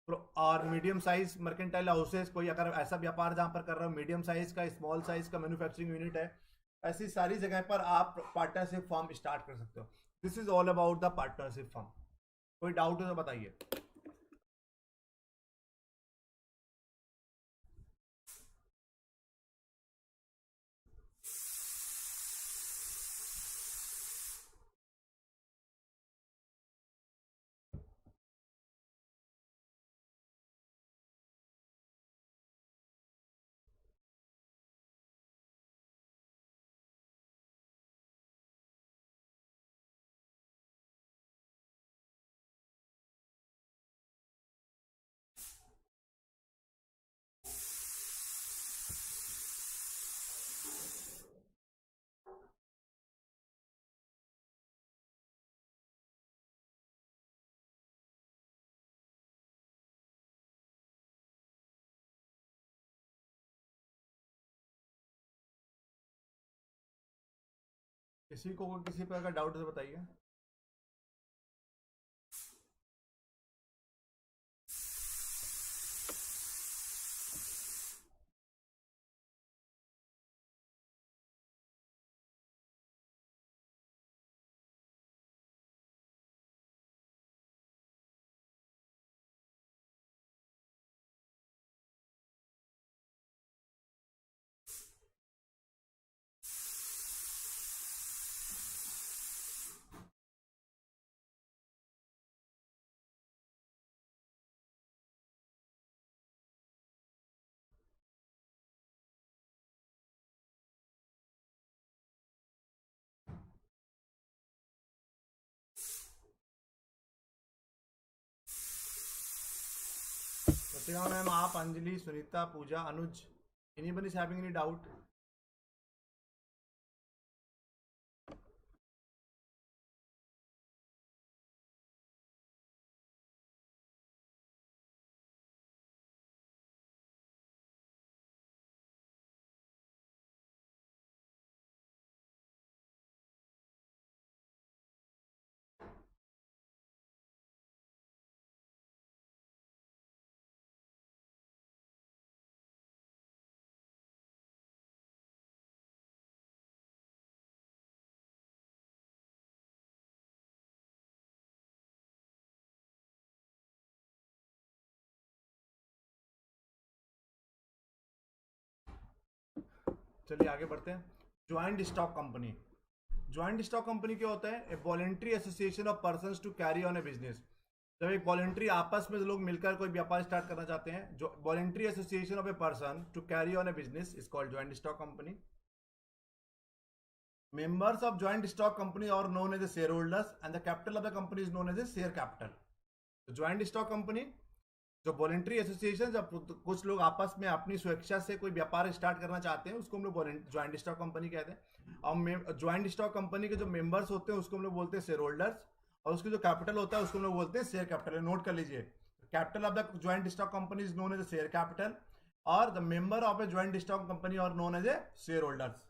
और मीडियम साइज मर्केंटाइल हाउसेस, कोई अगर ऐसा व्यापार जहां पर कर रहे हो मीडियम साइज का, स्मॉल साइज का मैन्युफैक्चरिंग यूनिट है, ऐसी सारी जगह पर आप पार्टनरशिप फॉर्म स्टार्ट कर सकते हो। This is all about the partnership form. कोई डाउट हो तो बताइए। किसी को किसी प्रकार का डाउट है तो बताइए। सत्यका मैम, आप, Anjali, Sunita, Pooja, Anuj, anybody is having any doubt? चलिए आगे बढ़ते हैं। Joint stock company. Joint stock company क्या होता है? A voluntary association of persons to carry on a business. जब एक वॉलेंट्री आपस में लोग मिलकर कोई व्यापार स्टार्ट करना चाहते हैं, जो voluntary association of a person to carry on a business is called joint stock company. Members of joint stock company are known as the shareholders and the capital of the company is known as the share capital. तो joint stock company जो voluntary association, जब कुछ लोग आपस में अपनी स्वेच्छा से कोई व्यापार स्टार्ट करना चाहते हैं, उसको हम लोग ज्वाइंट स्टॉक कंपनी कहते हैं। और ज्वाइंट स्टॉक कंपनी के जो मेंबर्स होते हैं उसको हम लोग बोलते हैं शेयर होल्डर्स, और उसकी जो कैपिटल होता है उसको हम लोग बोलते हैं शेयर कैपिटल। नोट कर लीजिए, capital of the joint stock company is known as share capital और the member of a joint stock company are known as a share holders.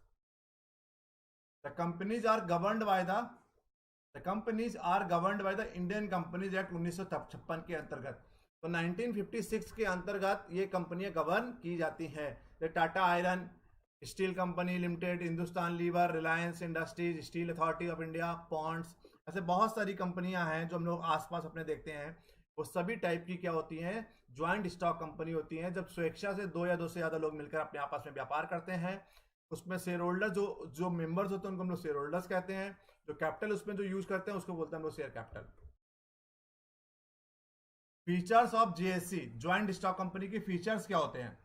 The companies are governed by the Indian Companies Act 1956 के अंतर्गत। तो 1956 के अंतर्गत ये कंपनियां govern की जाती हैं। Tata iron steel company limited, Hindustan lever, Reliance Industries, Steel Authority of India, Pond's, ऐसे बहुत सारी कंपनियां हैं जो हम लोग आसपास अपने देखते हैं। वो सभी टाइप की क्या होती हैं? ज्वाइंट स्टॉक कंपनी होती हैं। जब स्वेच्छा से दो या दो से ज्यादा लोग मिलकर अपने आपस में व्यापार करते हैं, उसमें शेयर होल्डर जो मेंबर्स होते हैं उनको हम लोग शेयर होल्डर्स कहते हैं। जो कैपिटल उसमें जो यूज करते हैं उसको बोलते हैं हम लोग share capital. Features of JSC, joint stock company की फीचर्स क्या होते हैं?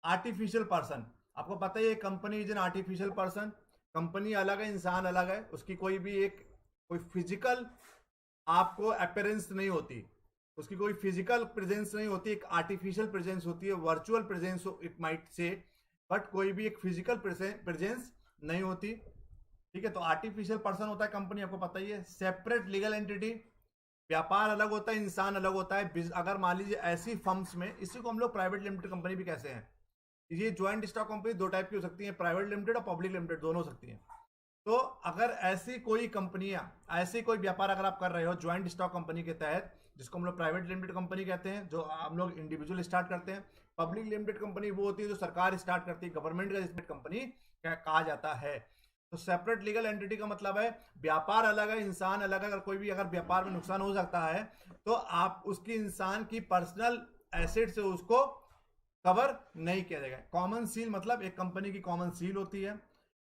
Artificial person. आपको पता है ये company is an artificial person. Company अलग है, इंसान अलग है, उसकी कोई फिजिकल आपको अपेरेंस नहीं होती, उसकी कोई फिजिकल प्रेजेंस नहीं होती, एक आर्टिफिशियल प्रेजेंस होती है, virtual presence it might say, but कोई भी एक फिजिकल प्रेजेंस नहीं होती। ठीक है, तो आर्टिफिशियल पर्सन होता है कंपनी, आपको पता ही है। सेपरेट लीगल एंटिटी, व्यापार अलग होता है, इंसान अलग होता है। अगर मान लीजिए ऐसी फर्म्स में, इसी को हम लोग प्राइवेट लिमिटेड कंपनी भी कहते हैं। ये ज्वाइंट स्टॉक कंपनी दो टाइप की हो सकती है, प्राइवेट लिमिटेड और पब्लिक लिमिटेड, दोनों हो सकती है। तो अगर ऐसी कोई कंपनियां, ऐसी कोई व्यापार अगर आप कर रहे हो ज्वाइंट स्टॉक कंपनी के तहत, जिसको हम लोग प्राइवेट लिमिटेड कंपनी कहते हैं, जो हम लोग इंडिविजुअल स्टार्ट करते हैं। पब्लिक लिमिटेड कंपनी वो होती है जो सरकार स्टार्ट करती है, गवर्नमेंट का लिमिटेड कंपनी कहा जाता है। तो सेपरेट लीगल एंटिटी का मतलब है व्यापार अलग है, इंसान अलग है। अगर कोई भी अगर व्यापार में नुकसान हो सकता है तो आप उसकी इंसान की पर्सनल एसेट से उसको कवर नहीं किया जाएगा। कॉमन सील मतलब एक कंपनी की कॉमन सील होती है।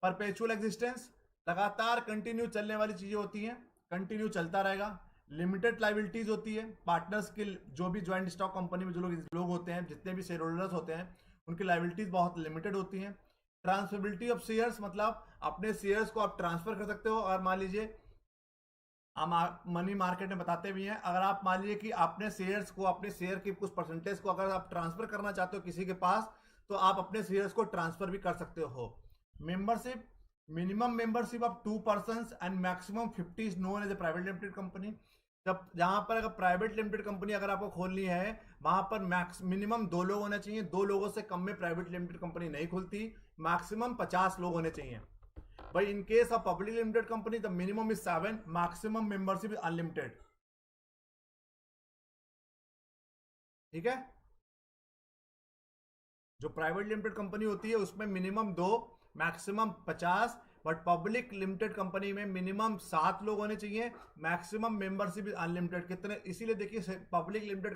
परपेचुअल एग्जिस्टेंस लगातार कंटिन्यू चलने वाली चीजें होती हैं, कंटिन्यू चलता रहेगा। लिमिटेड लाइबिलिटीज होती है, पार्टनर्स की जो भी ज्वाइंट स्टॉक कंपनी में जो लोग होते हैं, जितने भी शेयर होल्डर्स होते हैं, उनकी लाइबिलिटीज बहुत लिमिटेड होती हैं। ट्रांसफरेबिलिटी ऑफ शेयर्स मतलब अपने शेयर्स को आप ट्रांसफर कर सकते हो। और मान लीजिए हम मनी मार्केट में बताते भी हैं, अगर आप मान लीजिए कि अपने शेयर्स को, अपने शेयर की कुछ परसेंटेज को अगर आप ट्रांसफर करना चाहते हो किसी के पास, तो आप अपने शेयर्स को ट्रांसफर भी कर सकते हो। Membership, minimum membership of 2 persons and maximum 50 is known as a private limited company. जब जहां पर अगर प्राइवेट लिमिटेड कंपनी अगर आपको खोलनी है, वहां पर मिनिमम 2 लोग होने चाहिए। 2 लोगों से कम में प्राइवेट लिमिटेड कंपनी नहीं खुलती। मैक्सिमम 50 लोग होने चाहिए। But in case of publicly limited company, the minimum is 7, maximum membership is unlimited. ठीक है। जो प्राइवेट लिमिटेड कंपनी होती है उसमें minimum 2, maximum 50। But public limited company में मिनिमम 7 लोग होने चाहिए, मैक्सिमम मेंबरशिप इज अनलिमिटेड। कितने, इसीलिए देखिए पब्लिक लिमिटेड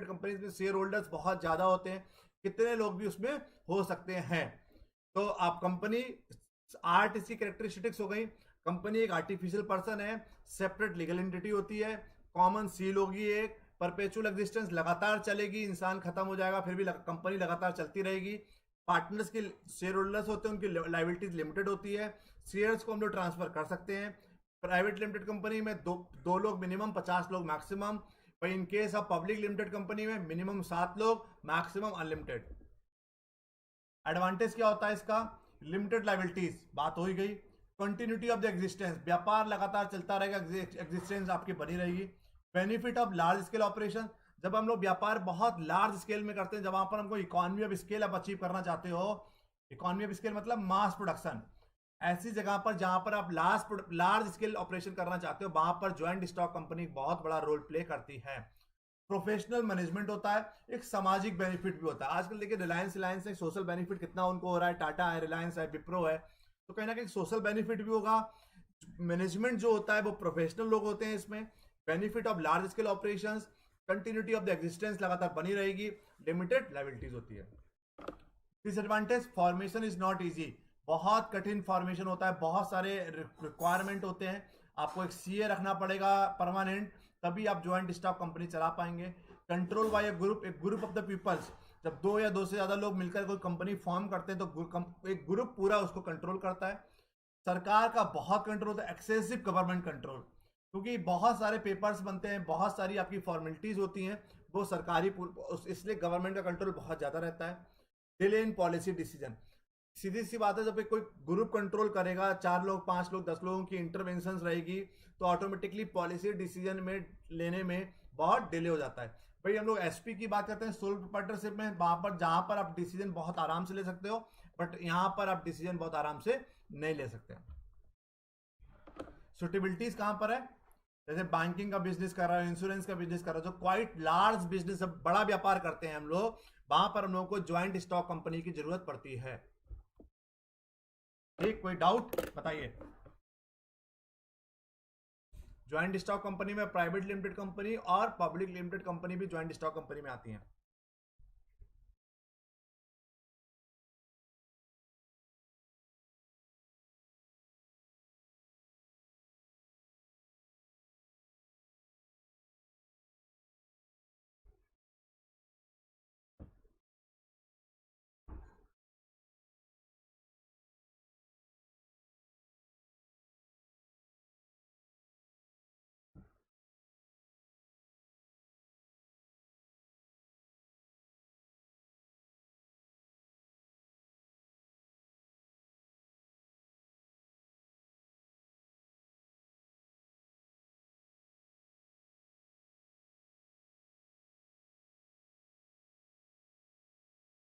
कंपनी में शेयर होल्डर्स बहुत ज्यादा होते हैं, कितने लोग भी उसमें हो सकते हैं। तो आप कंपनी 8 इसकी कैरेक्टरिस्टिक्स हो गई। कंपनी एक आर्टिफिशियल पर्सन है, सेपरेट लीगल एंटिटी होती है, कॉमन सील होगी एक, परपेचुअल एग्जिस्टेंस लगातार चलेगी, इंसान खत्म हो जाएगा फिर भी कंपनी लगातार चलती रहेगी। पार्टनर्स के शेयर होल्डर्स होते हैं, उनकी लाइबिलिटीज लिमिटेड होती है। शेयर्स को हम लोग ट्रांसफर कर सकते हैं। प्राइवेट लिमिटेड कंपनी में दो लोग मिनिमम, 50 लोग maximum. In case of public limited company में मिनिमम 7 लोग, मैक्सिमम अनलिमिटेड। एडवांटेज क्या होता है इसका? लिमिटेड लाइबिलिटीज, बात हो ही गई। कंटिन्यूटी ऑफ द एग्जिस्टेंस, व्यापार लगातार चलता रहेगा, एग्जिस्टेंस आपकी बनी रहेगी। Benefit of large scale operation, जब हम लोग व्यापार बहुत लार्ज स्केल में करते हैं, जब वहां पर हमको इकोनॉमी ऑफ स्केल आप अचीव करना चाहते हो, इकोनॉमी ऑफ स्केल मतलब मास प्रोडक्शन, ऐसी जगह पर जहां पर आप लार्ज स्केल ऑपरेशन करना चाहते हो, वहां पर ज्वाइंट स्टॉक कंपनी बहुत बड़ा रोल प्ले करती है। प्रोफेशनल मैनेजमेंट होता है, एक सामाजिक बेनिफिट भी होता है। आजकल देखिए रिलायंस है, सोशल बेनिफिट कितना उनको हो रहा है, टाटा है, रिलायंस है, विप्रो है, तो कहीं ना कहीं सोशल बेनिफिट भी होगा। मैनेजमेंट जो होता है वो प्रोफेशनल लोग होते हैं इसमें। Benefit of large scale operations, continuity of the existence लगातार बनी रहेगी, लिमिटेड लायबिलिटीज होती है। Disadvantage, formation is not easy, बहुत कठिन फॉर्मेशन होता है, बहुत सारे रिक्वायरमेंट होते हैं। आपको एक सीए रखना पड़ेगा परमानेंट, तभी आप ज्वाइंट स्टॉक कंपनी चला पाएंगे। कंट्रोल बाय एक ग्रुप ऑफ द पीपल्स, जब 2 या 2 से ज्यादा लोग मिलकर कोई कंपनी फॉर्म करते हैं तो एक ग्रुप पूरा उसको कंट्रोल करता है। सरकार का बहुत कंट्रोल होता है, एक्सेसिव गवर्नमेंट कंट्रोल, क्योंकि बहुत सारे पेपर्स बनते हैं, बहुत सारी आपकी फॉर्मेलिटीज होती हैं, वो सरकारी, इसलिए गवर्नमेंट का कंट्रोल बहुत ज्यादा रहता है। डिले इन पॉलिसी डिसीजन, सीधी सी बात है, जब कोई ग्रुप कंट्रोल करेगा, 4 लोग, 5 लोग, 10 लोगों की इंटरवेंशन रहेगी, तो ऑटोमेटिकली पॉलिसी डिसीजन में लेने में बहुत डिले हो जाता है। भाई हम लोग एसपी की बात करते हैं, सोल प्रोप्राइटरशिप में, वहां पर जहां पर आप डिसीजन बहुत आराम से ले सकते हो, बट यहां पर आप डिसीजन बहुत आराम से नहीं ले सकते। सुटेबिलिटीज कहां पर है? जैसे बैंकिंग का बिजनेस कर रहा है, इंश्योरेंस का बिजनेस कर रहा है, जो क्वाइट लार्ज बिजनेस, बड़ा व्यापार करते हैं हम लोग, वहां पर हम लोगों को ज्वाइंट स्टॉक कंपनी की जरूरत पड़ती है। ठीक, कोई डाउट बताइए? ज्वाइंट स्टॉक कंपनी में प्राइवेट लिमिटेड कंपनी और पब्लिक लिमिटेड कंपनी भी ज्वाइंट स्टॉक कंपनी में आती हैं।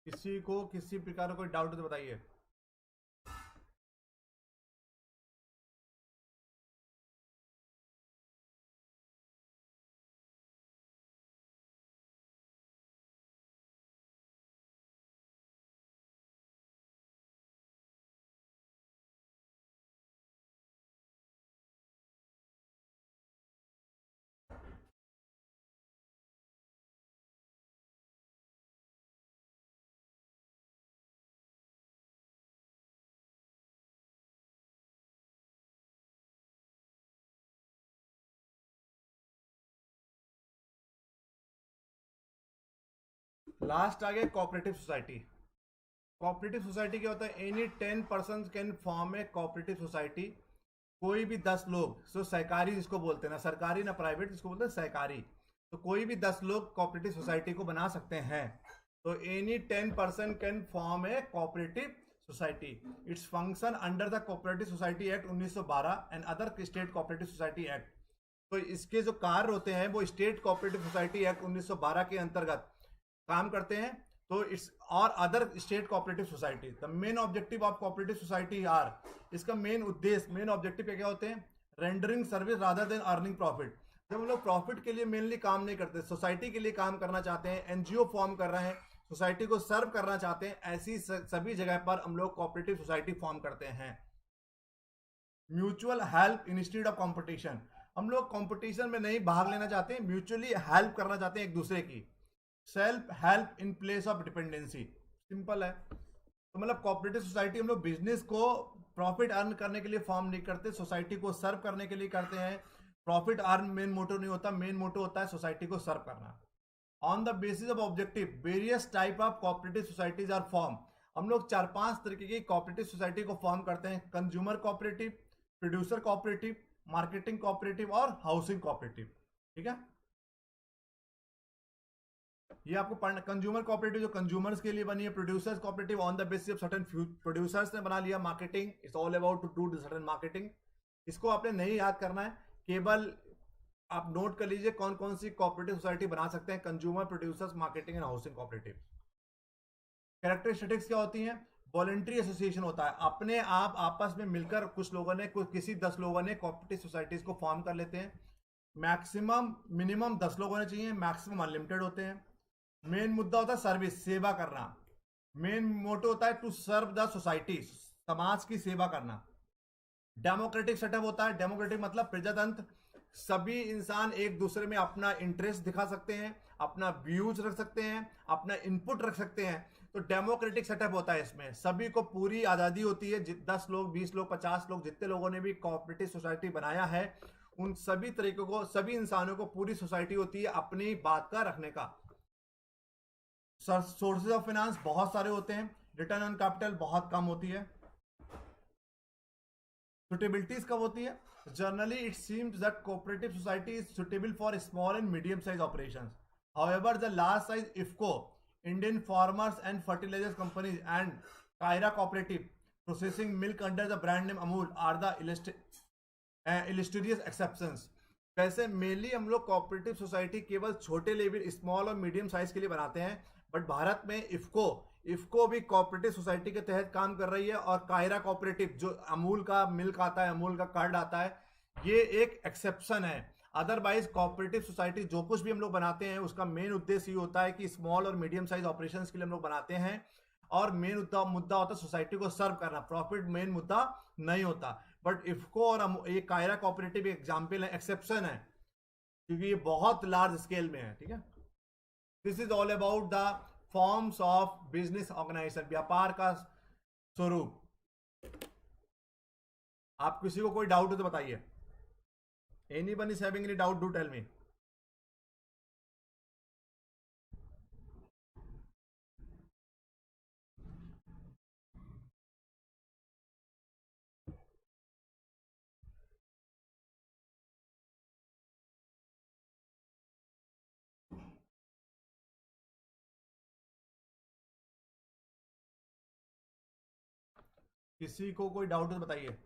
किसी को किसी प्रकार का कोई डाउट तो बताइए। लास्ट आ गया कोऑपरेटिव सोसाइटी। कोऑपरेटिव सोसाइटी क्या होता है? Any 10 person can form A cooperative society. कोई भी 10 लोग, सो सहकारी जिसको बोलते हैं, ना सरकारी ना प्राइवेट, जिसको बोलते हैं सहकारी, तो कोई भी 10 लोग कोऑपरेटिव सोसाइटी को बना सकते हैं। तो any 10 person can form A cooperative society. Its function under the cooperative society act 1912 and other state cooperative society act. तो इसके जो कार्य होते हैं वो स्टेट कोऑपरेटिव सोसाइटी एक्ट 1912 के अंतर्गत काम करते हैं। तो इट्स और other state cooperative society, the main objective of cooperative society are, इसका मेन उद्देश्य, मेन ऑब्जेक्टिव क्या होते हैं? Rendering service rather than earning profit. जब हम लोग प्रॉफिट के लिए मेनली काम नहीं करते, सोसाइटी के लिए काम करना चाहते हैं, एनजीओ फॉर्म कर रहे हैं, सोसाइटी को सर्व करना चाहते हैं, ऐसी सभी जगह पर हम लोग कोऑपरेटिव सोसाइटी फॉर्म करते हैं। Mutual help institute of competition, हम लोग कंपटीशन में नहीं भाग लेना चाहते हैं, म्यूचुअली हेल्प करना चाहते हैं एक दूसरे की। Self help in place of dependency, simple है। तो मतलब कोऑपरेटिव सोसाइटी हम लोग बिजनेस को प्रॉफिट अर्न करने के लिए फॉर्म नहीं करते, सोसाइटी को सर्व करने के लिए करते हैं। प्रॉफिट अर्न मेन मोटो नहीं होता, मेन मोटो होता है सोसाइटी को सर्व करना। On the basis of objective various type of cooperative societies are form, हम लोग 4-5 तरीके की कोऑपरेटिव सोसाइटी को फॉर्म करते हैं। Consumer cooperative, producer cooperative, marketing cooperative और हाउसिंग कोऑपरेटिव। ठीक है, ये आपको पढ़ना। कंज्यूमर कोऑपरेटिव जो कंज्यूमर्स के लिए बनी है, producers cooperative on the basis of certain producers ने बना लिया। Marketing, it's all about to do certain marketing. इसको आपने नहीं याद करना है, केवल आप नोट कर लीजिए कौन कौन सी कोऑपरेटिव सोसाइटी बना सकते हैं। Consumer, producers, marketing and housing cooperative. Characteristics क्या होती हैं? वॉलंटरी एसोसिएशन होता है, अपने आप आपस में मिलकर कुछ लोगों ने, किसी 10 लोगों ने कोऑपरेटिव सोसाइटीज को फॉर्म कर लेते हैं। मैक्सिमम, मिनिमम 10 लोग होने चाहिए, मैक्सिमम अनलिमिटेड होते हैं। मेन मुद्दा होता है सर्विस, सेवा करना। मेन मोटो होता है टू सर्व द सोसाइटी, समाज की सेवा करना। डेमोक्रेटिक सेटअप होता है, डेमोक्रेटिक मतलब प्रजातंत्र, सभी इंसान एक दूसरे में अपना इंटरेस्ट दिखा सकते हैं, अपना व्यूज रख सकते हैं, अपना इनपुट रख सकते हैं। तो डेमोक्रेटिक सेटअप होता है, इसमें सभी को पूरी आज़ादी होती है। 10 लोग, 20 लोग, 50 लोग, जितने लोगों ने भी कोऑपरेटिव सोसाइटी बनाया है, उन सभी तरीकों को, सभी इंसानों को पूरी सोसाइटी होती है अपनी बात का रखने का। सोर्सेज ऑफ फाइनेंस बहुत सारे होते हैं, रिटर्न ऑन कैपिटल बहुत कम होती है। सुटेबिलिटीज कब होती है? Generally it seems that cooperative society is suitable for small and medium size operations. However the large size IFFCO, Indian farmers and fertilisers companies and Kaira cooperative processing milk under the brand name Amul are the illustrious exceptions. वैसे mainly हम लोग cooperative society केवल छोटे level, small और medium size के लिए बनाते हैं। बट भारत में इफको भी कोऑपरेटिव सोसाइटी के तहत काम कर रही है, और कायरा कोऑपरेटिव जो अमूल का मिल्क आता है, अमूल का कर्ड आता है, ये एक एक्सेप्शन है। अदरवाइज कोऑपरेटिव सोसाइटी जो कुछ भी हम लोग बनाते हैं उसका मेन उद्देश्य ये होता है कि स्मॉल और मीडियम साइज ऑपरेशंस के लिए हम लोग बनाते हैं, और मेन मुद्दा होता है सोसाइटी को सर्व करना, प्रॉफिट मेन मुद्दा नहीं होता। बट इफको और ये कायरा कोऑपरेटिव एग्जाम्पल है, एक्सेप्शन है, क्योंकि ये बहुत लार्ज स्केल में है। ठीक है, this is all about the forms of business organisation, व्यापार का स्वरूप। आप किसी को कोई डाउट हो तो बताइए। Anyone is having any doubt, do tell me. किसी को कोई डाउट हो तो बताइए।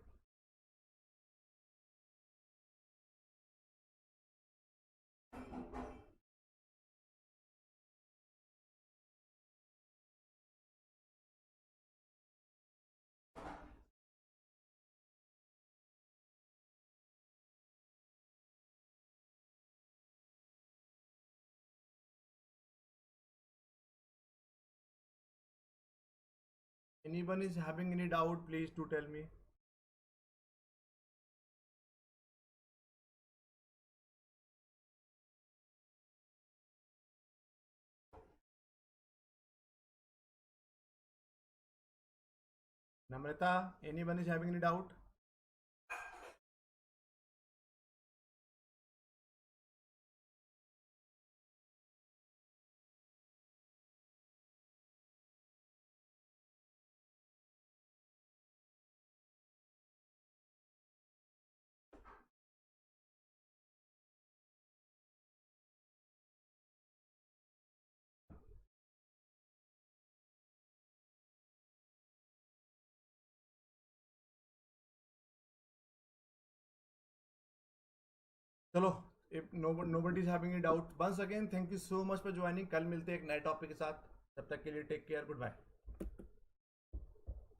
Anyone is having any doubt, please to tell me. Namrata, anyone is having any doubt? चलो, if nobody is having any doubt, once again thank you so much for joining. कल मिलते हैं एक नए टॉपिक के साथ, तब तक के लिए टेक केयर, गुड बाय.